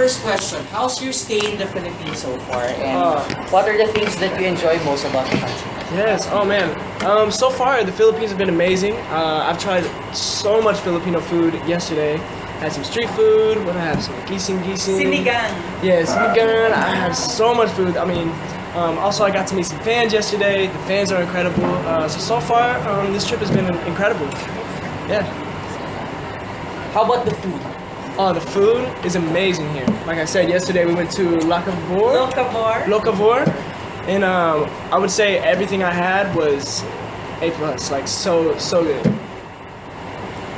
first question. How's your stay in the Philippines so far? And What are the things that you enjoy most about the country? Yes. Oh man. So far the Philippines have been amazing. I've tried so much Filipino food. Yesterday, had some street food. What did I have? Some gising. Sinigang. Yeah, sinigang. I had so much food. I mean, also I got to meet some fans yesterday. The fans are incredible. So far, this trip has been incredible. Yeah. How about the food? Oh, the food is amazing here. Like I said, yesterday we went to Locavor. And I would say everything I had was A+, like so good.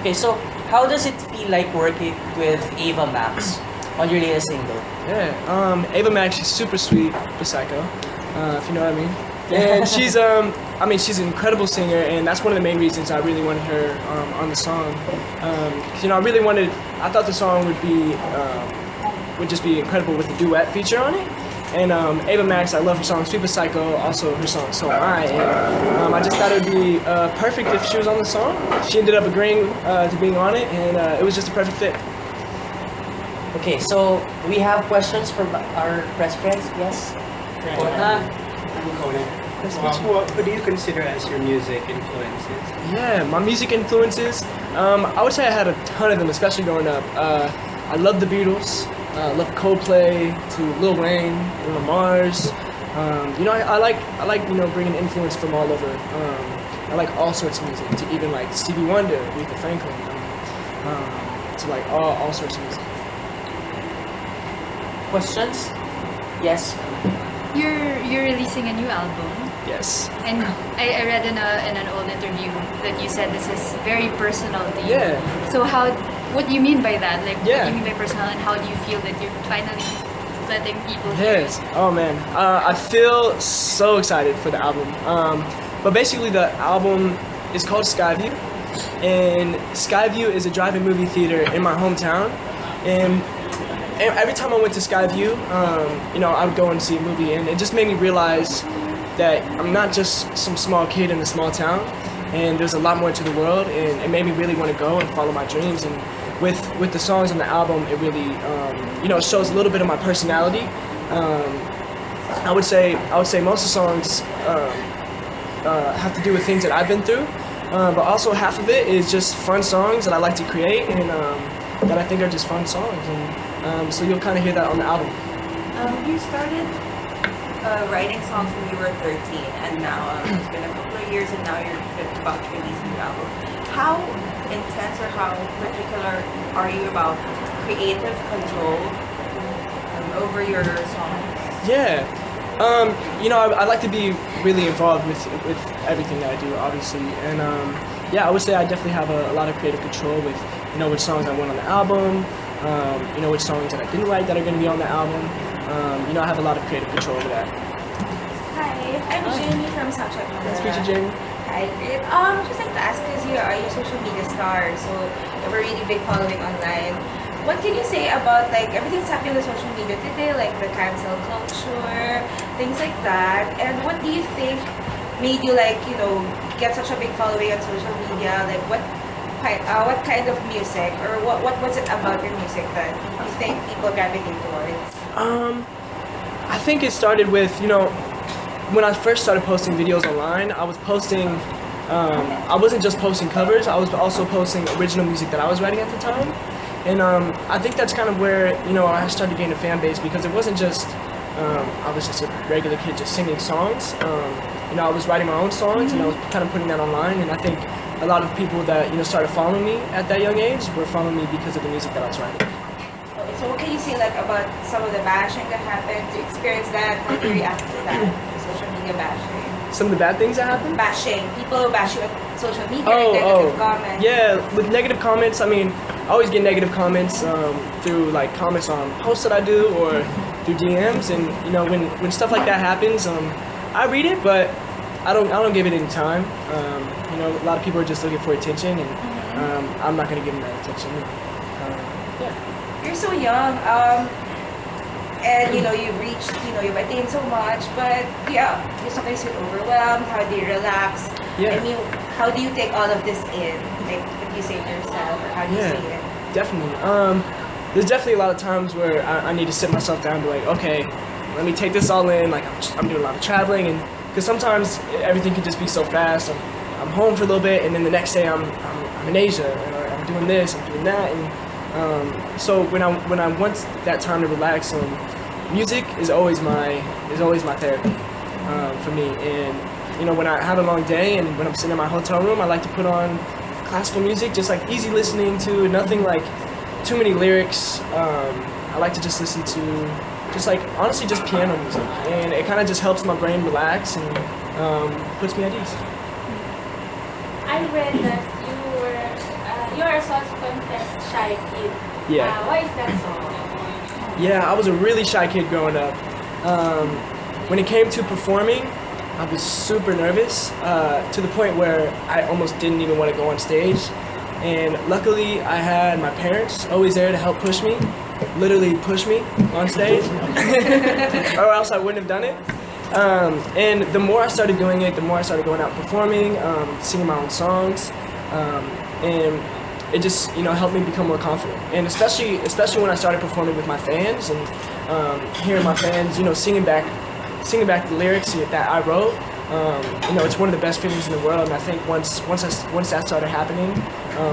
Okay, so how does it feel like working with Ava Max on your latest single? Yeah, Ava Max, she's super sweet, the psycho, if you know what I mean. And she's she's an incredible singer, and that's one of the main reasons I really wanted her on the song. 'Cause, I thought the song would just be incredible with the duet feature on it. And Ava Max, I love her song Super Psycho, also her song So Am I. And I just thought it would be perfect if she was on the song. She ended up agreeing to being on it, and it was just a perfect fit. Okay, so we have questions from our press friends. Yes? I'm Conan. What do you consider as your music influences? Yeah, my music influences. I would say I had a ton of them, especially growing up. I love the Beatles. I love Coldplay, to Lil Wayne, Bruno Mars. I like bringing influence from all over. I like all sorts of music, to even like Stevie Wonder, Aretha Franklin, to like all sorts of music. Questions? Yes. You're releasing a new album, Yes. and I read in an old interview that you said this is very personal to you. Yeah. So what do you mean by that? Like, Yeah. what do you mean by personal, and how do you feel that you're finally letting people hear Yes. Oh man, I feel so excited for the album. But basically, the album is called Skyview, and Skyview is a drive-in movie theater in my hometown. And every time I went to Skyview, I would go and see a movie, and it just made me realize that I'm not just some small kid in a small town, and there's a lot more to the world, and it made me really want to go and follow my dreams. And with the songs on the album, it really, it shows a little bit of my personality. I would say most of the songs have to do with things that I've been through, but also half of it is just fun songs that I like to create, and that I think are just fun songs. And so you'll kind of hear that on the album. You started writing songs when you were 13, and now it's been a couple of years, and now you're about to release a new album. How intense or how particular are you about creative control over your songs? Yeah. I like to be really involved with everything that I do, obviously. And I would say I definitely have a lot of creative control with, which songs I want on the album, which songs that I didn't write that are going to be on the album. I have a lot of creative control over that. Hi, I'm Jamie from Snapchat. Nice to meet you, Jamie. Hi, great. Just like to ask, because you're a social media star, so you have a really big following online. What can you say about like everything's happening on social media today, like the cancel culture, things like that? And what do you think made you get such a big following on social media? Like what kind of music, or what was it about your music that you think people gravitate towards? I think it started with, when I first started posting videos online, I was posting, I wasn't just posting covers, I was also posting original music that I was writing at the time. And I think that's kind of where, I started getting a fan base, because it wasn't just, I was just a regular kid just singing songs. I was writing my own songs, and I was kind of putting that online, and I think a lot of people that, started following me at that young age were following me because of the music that I was writing. Okay, so what can you say about some of the bashing that happened? To experience that, how do you react to that? Social media bashing. Some of the bad things that happened? Bashing. People bash you on social media, negative comments. Yeah, with negative comments, I always get negative comments through comments on posts that I do, or through DMs, and when stuff like that happens, I read it, but I don't give it any time. A lot of people are just looking for attention, and I'm not gonna give them that attention. You're so young, and you've reached, you've attained so much, but you sometimes feel overwhelmed. How do you relax? Yeah. How do you take all of this in? Like, what do you say to yourself, or how do you say it? Definitely. there's definitely a lot of times where I need to sit myself down and be like, okay, let me take this all in. Like I'm doing a lot of traveling, and because sometimes everything can just be so fast. I'm home for a little bit, and then the next day I'm in Asia, and I'm doing this, I'm doing that, and so when I want that time to relax, music is always my therapy for me. And you know, when I have a long day and when I'm sitting in my hotel room, I like to put on classical music, just like easy listening to, nothing like too many lyrics. I like to just listen to just like honestly just piano music, and it kind of just helps my brain relax and puts me at ease. I read that you are a self-confessed shy kid. Yeah. Why is that so? Yeah, I was a really shy kid growing up. When it came to performing, I was super nervous to the point where I almost didn't even want to go on stage. And luckily, I had my parents always there to help push me, literally push me on stage, or else I wouldn't have done it. And the more I started doing it, the more I started going out performing, singing my own songs, and it just, you know, helped me become more confident. And especially when I started performing with my fans and hearing my fans, you know, singing back the lyrics that I wrote. You know, it's one of the best feelings in the world. And I think once that started happening,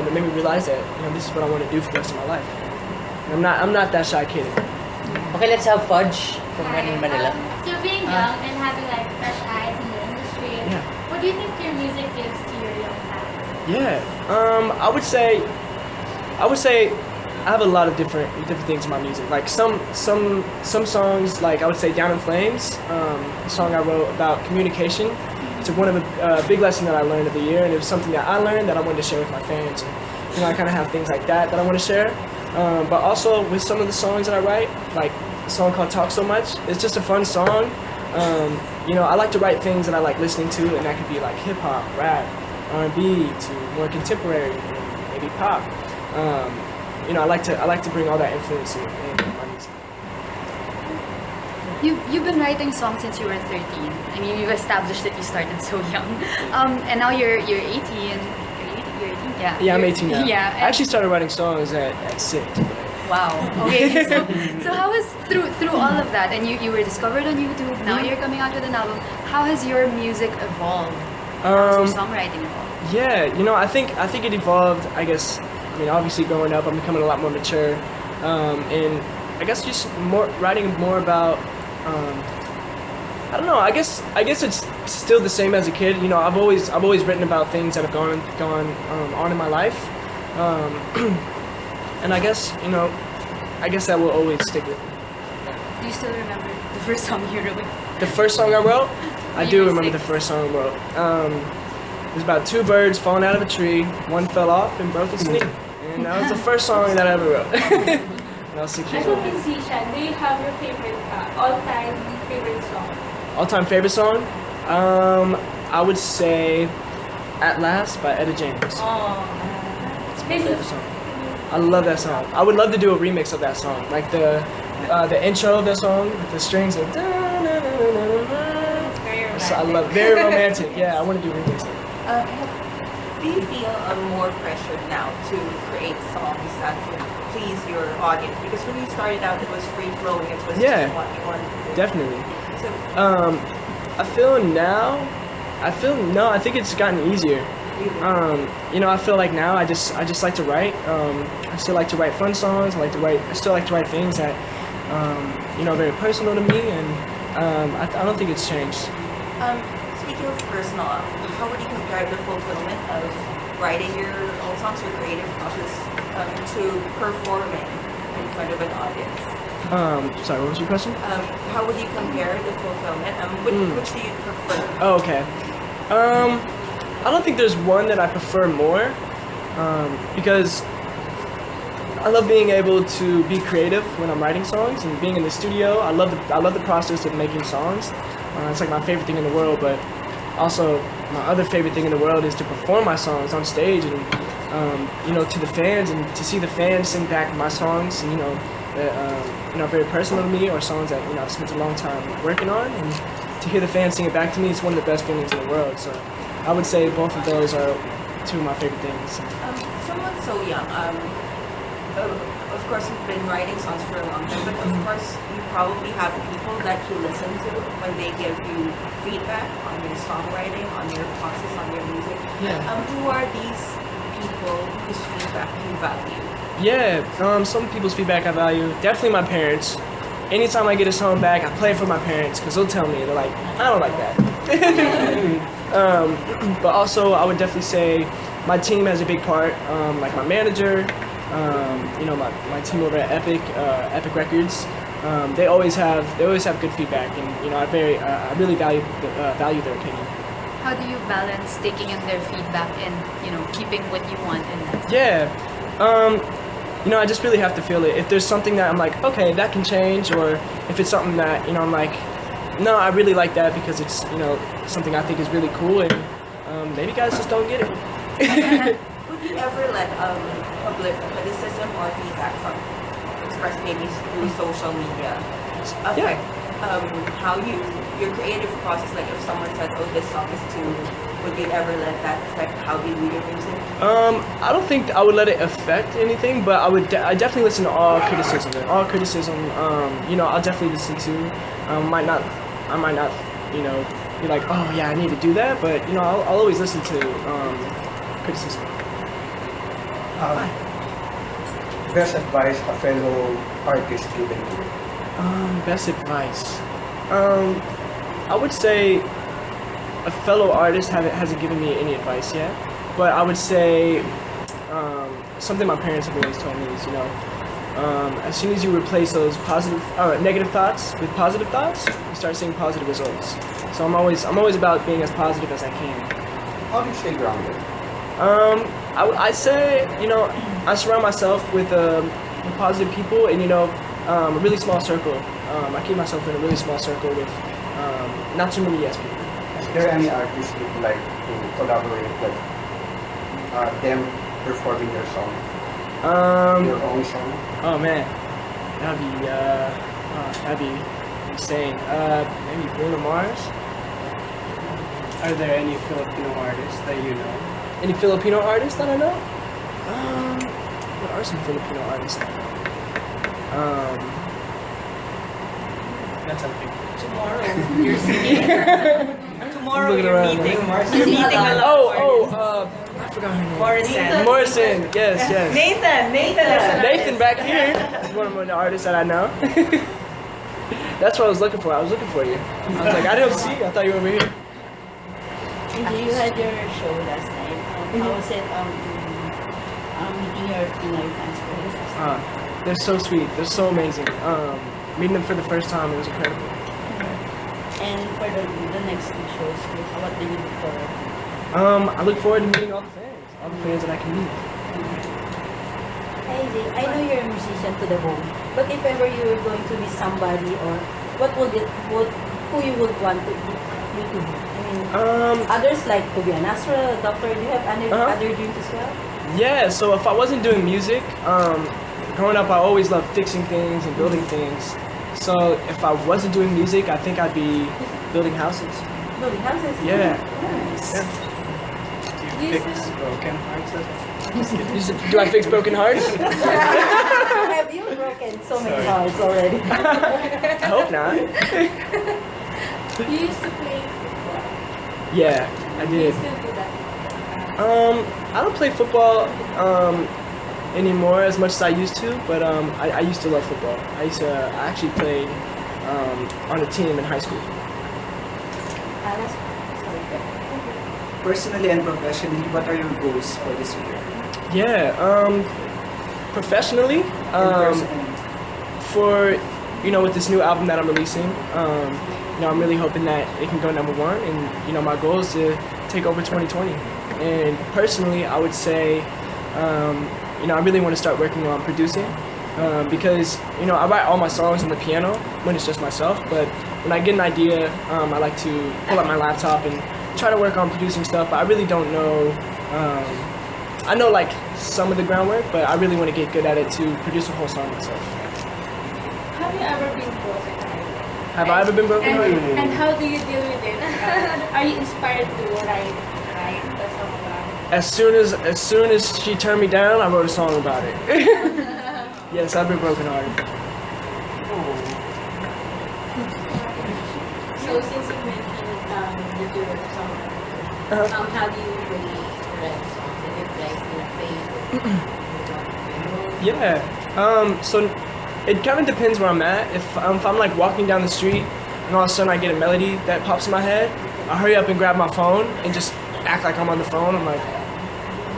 it made me realize that, you know, this is what I want to do for the rest of my life. And I'm not that shy kid. Okay, let's have Fudge from in Manila. So being young and having like fresh eyes in the industry, Yeah. what do you think your music gives to your young fans? Yeah, I would say I have a lot of different things in my music. Like some songs, like I would say "Down in Flames," a song I wrote about communication. It's one of the big lessons that I learned of the year, and it was something that I learned that I wanted to share with my fans. And, you know, I kind of have things like that I want to share. But also with some of the songs that I write, like a song called "Talk So Much." It's just a fun song. You know, I like to write things that I like listening to, and that could be like hip hop, rap, R&B, to more contemporary, maybe pop. You know, I like to bring all that influence in my music. You've been writing songs since you were 13. I mean, you've established that you started so young. And now you're 18. You're 18? Yeah. Yeah, I'm 18 now. Yeah. I actually started writing songs at 6. Wow. Okay. So how was through all of that, and you were discovered on YouTube. Now you're coming out with an album. How has your music evolved? How has your songwriting evolved? Yeah, you know, I think it evolved. I guess, I mean, obviously growing up, I'm becoming a lot more mature, and I guess just writing more about. I don't know. I guess it's still the same as a kid. You know, I've always written about things that have gone on in my life, and I guess, you know, that will always stick with me. Do you still remember the first song you wrote? The first song I wrote, I you do were remember 6. the first song I wrote. It was about 2 birds falling out of a tree. One fell off and broke its knee, and that was the first song that I ever wrote. When I was 6 years As a old. musician, do you have your favorite, all-time favorite song? All-time favorite song? I would say "At Last" by Etta James. It's my Maybe. favorite song. I love that song. I would love to do a remix of that song, like the intro of that song with the strings of. So I love very romantic. Yeah, I want to do a remix of it. Do you feel more pressured now to create songs that would please your audience? Because when you started out, it was free flowing. It was Yeah. just what you wanted to do. Definitely. So, I think it's gotten easier. You know, I feel like now I just like to write. I still like to write fun songs. I still like to write things that, you know, are very personal to me, and I don't think it's changed. speaking of personal, how would you compare the fulfillment of writing your own songs, your creative process, to performing in front of an audience? Sorry, what was your question? How would you compare the fulfillment? Which do you prefer? Oh, okay. I don't think there's one that I prefer more, because I love being able to be creative when I'm writing songs and being in the studio. I love the process of making songs. It's like my favorite thing in the world, but also my other favorite thing in the world is to perform my songs on stage and, you know, to the fans, and to see the fans sing back my songs, and, you know, that, you know, very personal to me, or songs that, you know, I've spent a long time working on, and to hear the fans sing it back to me is one of the best feelings in the world. So I would say both of those are two of my favorite things. Someone so young, of course, you've been writing songs for a long time, but of course, you probably have people that you listen to when they give you feedback on your songwriting, on your process, on your music. Yeah. Who are these people whose feedback you value? Yeah, some people's feedback I value. Definitely my parents. Anytime I get a song back, I play it for my parents because they'll tell me, they're like, I don't like that. But also, I would definitely say my team has a big part. Like my manager, my team over at Epic Records. They always have good feedback, and I really value their opinion. How do you balance taking in their feedback and keeping what you want in that? Yeah. I just really have to feel it. If there's something that I'm like, okay, that can change, or if it's something that, I'm like, no, I really like that because it's, something I think is really cool, and maybe guys just don't get it. Would you ever let public criticism or feedback from expressed maybe through social media affect how your creative process? Like if someone says, oh, this song is too, would you ever let that affect how you do your music? I don't think I would let it affect anything, but I definitely listen to all criticism. All criticism, I'll definitely listen to. I might not, be like, oh yeah, I need to do that, but I'll always listen to criticism. Best advice a fellow artist given to you? Best advice. I would say a fellow artist hasn't given me any advice yet, but I would say something my parents have always told me is, as soon as you replace those negative thoughts with positive thoughts, you start seeing positive results. So I'm always about being as positive as I can. How do you stay grounded? I say, I surround myself with positive people and, a really small circle. I keep myself in a really small circle with not too many yes people. Is there any artist you'd like to collaborate with? Them performing your song? Your own song? Oh man, that'd be insane. Maybe Bruno Mars. Are there any Filipino artists that you know? Any Filipino artists that I know? What are some Filipino artists that I know? That's something. Tomorrow, you're singing. Tomorrow, Looking you're around, meeting. like- You're meeting a lot of I forgot her name. Morissette. Morrison, yes. Nathan. Nathan back here is one of the artists that I know. That's what I was looking for. I was looking for you. I was like, I didn't see you. I thought you were over here. You had your show last night. How was it meeting your Pinoy fans for the first time? They're so sweet. They're so amazing. Meeting them for the first time, it was incredible. And for the next two shows, what do you look forward to? I look forward to meeting all the fans that I can meet. Hey Zay, I know you're a musician to the bone, but if ever you were going to be somebody, or who you would want to be, you to be? I mean, others like to be an astronaut, a doctor. Do you have any other dreams as well? Yeah, so if I wasn't doing music, growing up I always loved fixing things and building things. So if I wasn't doing music, I think I'd be building houses. Building houses? Yeah. Nice. Do you fix broken hearts? Do I fix broken hearts? Have you broken so many hearts already? I hope not. You used to play football. Yeah, I You did. still do that. I don't play football anymore as much as I used to, but I used to love football. I actually played on a team in high school. Personally and professionally, what are your goals for this year? Yeah, professionally, for with this new album that I'm releasing, I'm really hoping that it can go #1, and my goal is to take over 2020. And personally, I would say, I really want to start working on producing, because I write all my songs on the piano when it's just myself, but when I get an idea, I like to pull up my laptop and try to work on producing stuff, but I really don't know. I know like some of the groundwork, but I really want to get good at it to produce a whole song myself. Have you ever been broken hearted? Have I ever been broken hearted? And how do you deal with it? Are you inspired to write the song about it? As soon as she turned me down, I wrote a song about it. Yes, I've been brokenhearted. So since you mentioned that you're a songwriter, how do you usually write songs? Is it like in a phase? So it kind of depends where I'm at. If I'm like walking down the street and all of a sudden I get a melody that pops in my head, I hurry up and grab my phone and just act like I'm on the phone. I'm like,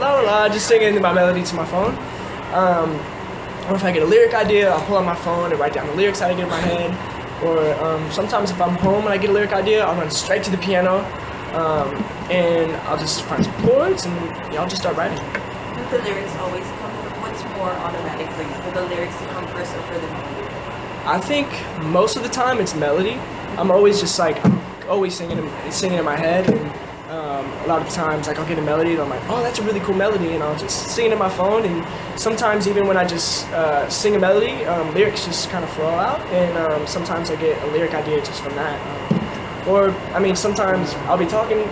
la la la, just singing my melody to my phone. Or if I get a lyric idea, I'll pull out my phone and write down the lyrics that I get in my head. Or sometimes if I'm home and I get a lyric idea, I'll run straight to the piano and I'll just find some chords and I'll just start writing. Do the lyrics always come? What's more automatic for you? For the lyrics to come first or for the melody? I think most of the time it's melody. I'm always just like, I'm always singing in my head. And a lot of times like I'll get a melody and I'm like, oh, that's a really cool melody. And I'll just sing it in my phone. And sometimes even when I just sing a melody, lyrics just kind of flow out. And sometimes I get a lyric idea just from that. Sometimes I'll be talking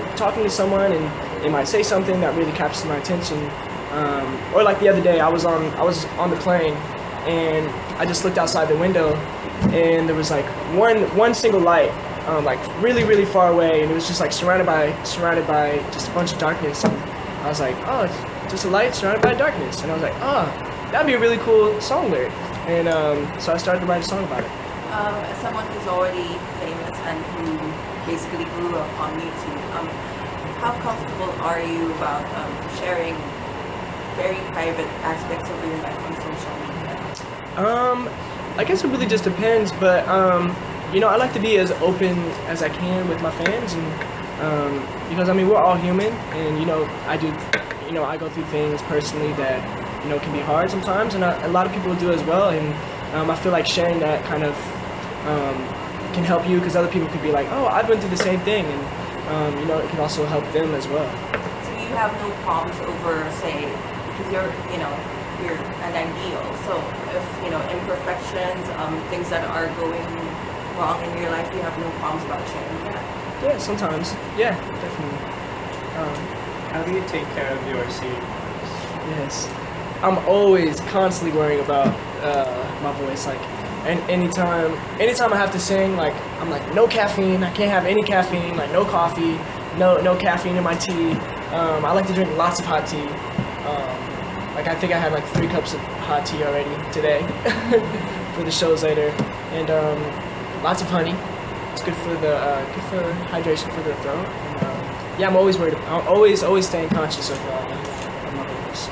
to someone and they might say something that really captures my attention. Or like the other day, I was on the plane and I just looked outside the window and there was like one single light, like really far away, and it was just like surrounded by just a bunch of darkness. And I was like, oh, it's just a light surrounded by darkness. And I was like, oh, that'd be a really cool song lyric. And so I started to write a song about it. As someone who's already famous and who basically grew up on YouTube, how comfortable are you about sharing very private aspects of your life on social media? I guess it really just depends, but I like to be as open as I can with my fans, and because we're all human, and I go through things personally that can be hard sometimes, and a lot of people do as well, and I feel like sharing that kind of can help you, because other people could be like, oh, I've been through the same thing, and it can also help them as well. So you have no problems over, say, because you're an ideal. So if imperfections, things that are going wrong in your life, you have no problems about sharing that. Yeah, sometimes. Yeah, definitely. How do you take care of your singing? Yes, I'm always constantly worrying about my voice. Like, and anytime I have to sing, like I'm like, no caffeine. I can't have any caffeine. Like no coffee, no caffeine in my tea. I like to drink lots of hot tea. I think I had like 3 cups of hot tea already today for the shows later, and lots of honey. It's good for hydration for the throat. And, I'm always worried. I'm always staying conscious of my voice.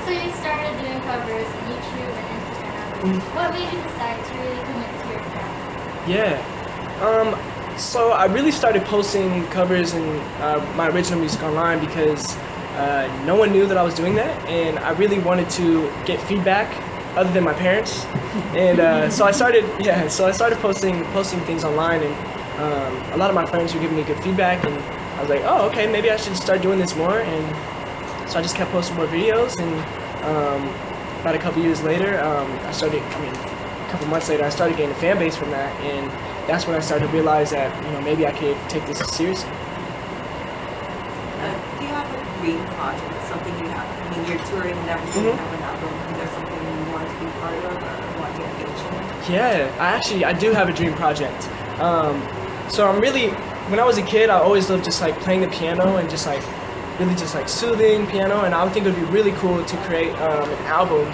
So you started doing covers on YouTube and Instagram. What made you decide to really commit to your craft? Yeah. So I really started posting covers and my original music online because no one knew that I was doing that, and I really wanted to get feedback other than my parents. And so I started posting things online, and a lot of my friends were giving me good feedback, and I was like, oh, okay, maybe I should start doing this more. And so I just kept posting more videos, and about a couple years later, a couple months later, I started getting a fan base from that, and that's when I started to realize that maybe I could take this seriously. Do you have a dream project, something you have? You're touring and everything, you have an album, and there's something you want to be part of or want to engage in? Yeah, I do have a dream project. So when I was a kid, I always loved just like playing the piano and just like really just like soothing piano, and I would think it would be really cool to create an album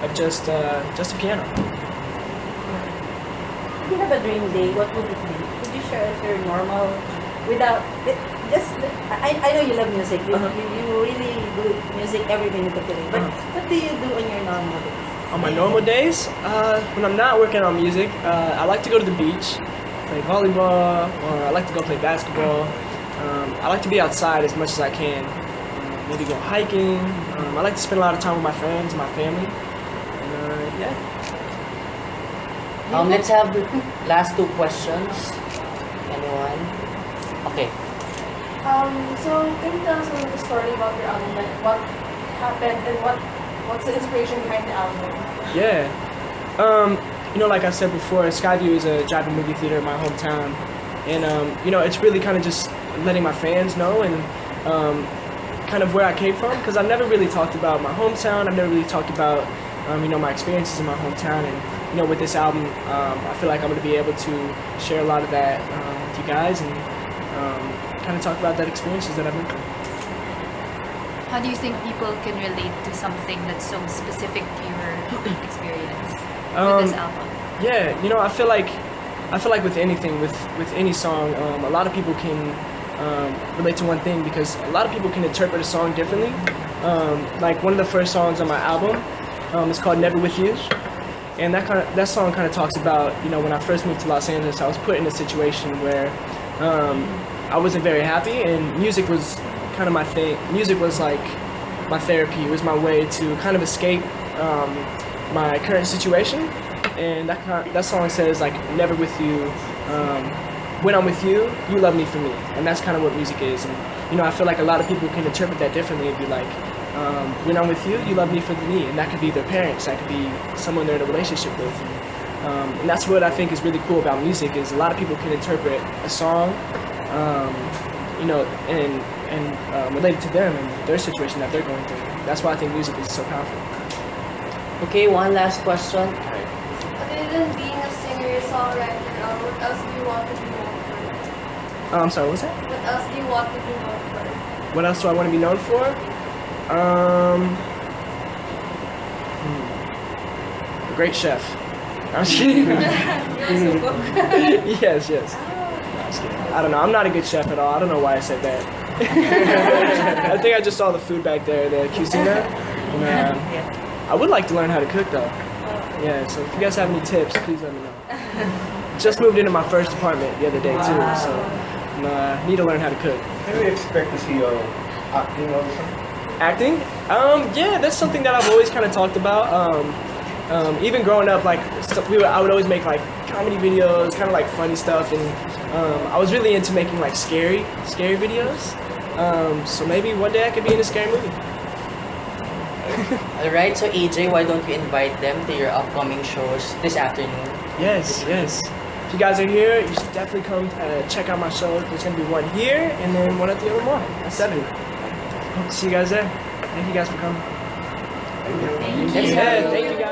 of just a piano. If you have a dream day, what would it be? Could you share us your normal, without, I know you love music, you really do music every minute of the day, but what do you do on your normal days? On my normal days, when I'm not working on music, I like to go to the beach, play volleyball, or I like to go play basketball. I like to be outside as much as I can, maybe go hiking. I like to spend a lot of time with my friends and my family, and yeah. Let's have last 2 questions. Anyone? Okay. So can you tell us a little story about your album? Like what happened and what's the inspiration behind the album? Yeah. Like I said before, Skyview is a drive-in movie theater in my hometown, and it's really kind of just letting my fans know and kind of where I came from, because I've never really talked about my hometown. I've never really talked about my experiences in my hometown, and with this album, I feel like I'm going to be able to share a lot of that with you guys and kind of talk about that experiences that I've been through. How do you think people can relate to something that's so specific to your experience with this album? Yeah, I feel like with anything, with any song, a lot of people can relate to one thing, because a lot of people can interpret a song differently. Like one of the first songs on my album is called "Never With You," and that song kind of talks about when I first moved to Los Angeles, I was put in a situation where I wasn't very happy, and music was kind of my thing. Music was like my therapy. It was my way to kind of escape my current situation. And that song says like, never with you. When I'm with you, you love me for me. And that's kind of what music is. And I feel like a lot of people can interpret that differently and be like, when I'm with you, you love me for me. And that could be their parents. That could be someone they're in a relationship with. And that's what I think is really cool about music, is a lot of people can interpret a song, and relate it to them and their situation that they're going through. That's why I think music is so powerful. Okay, one last question. Other than being a singer-songwriter, what else do you want to be known for? I'm sorry, what was that? What else do you want to be known for? What else do I want to be known for? A great chef. I'm just kidding. Yes. No, I'm just kidding. I don't know. I'm not a good chef at all. I don't know why I said that. I think I just saw the food back there, the cuisina. And, I would like to learn how to cook though. Yeah, so if you guys have any tips, please let me know. Just moved into my first apartment the other day too, so I need to learn how to cook. Can we expect to see you acting also? Acting? Yeah, that's something that I've always kind of talked about. Even growing up, like I would always make like comedy videos, kind of like funny stuff, and I was really into making like scary videos. So maybe one day I could be in a scary movie. Alright, so AJ, why don't you invite them to your upcoming shows this afternoon? Yes. If you guys are here, you should definitely come check out my show. There's going to be one here and then one at the other mall at 7. Hope to see you guys there. Thank you guys for coming. Thank you. Thank you. Thank you guys.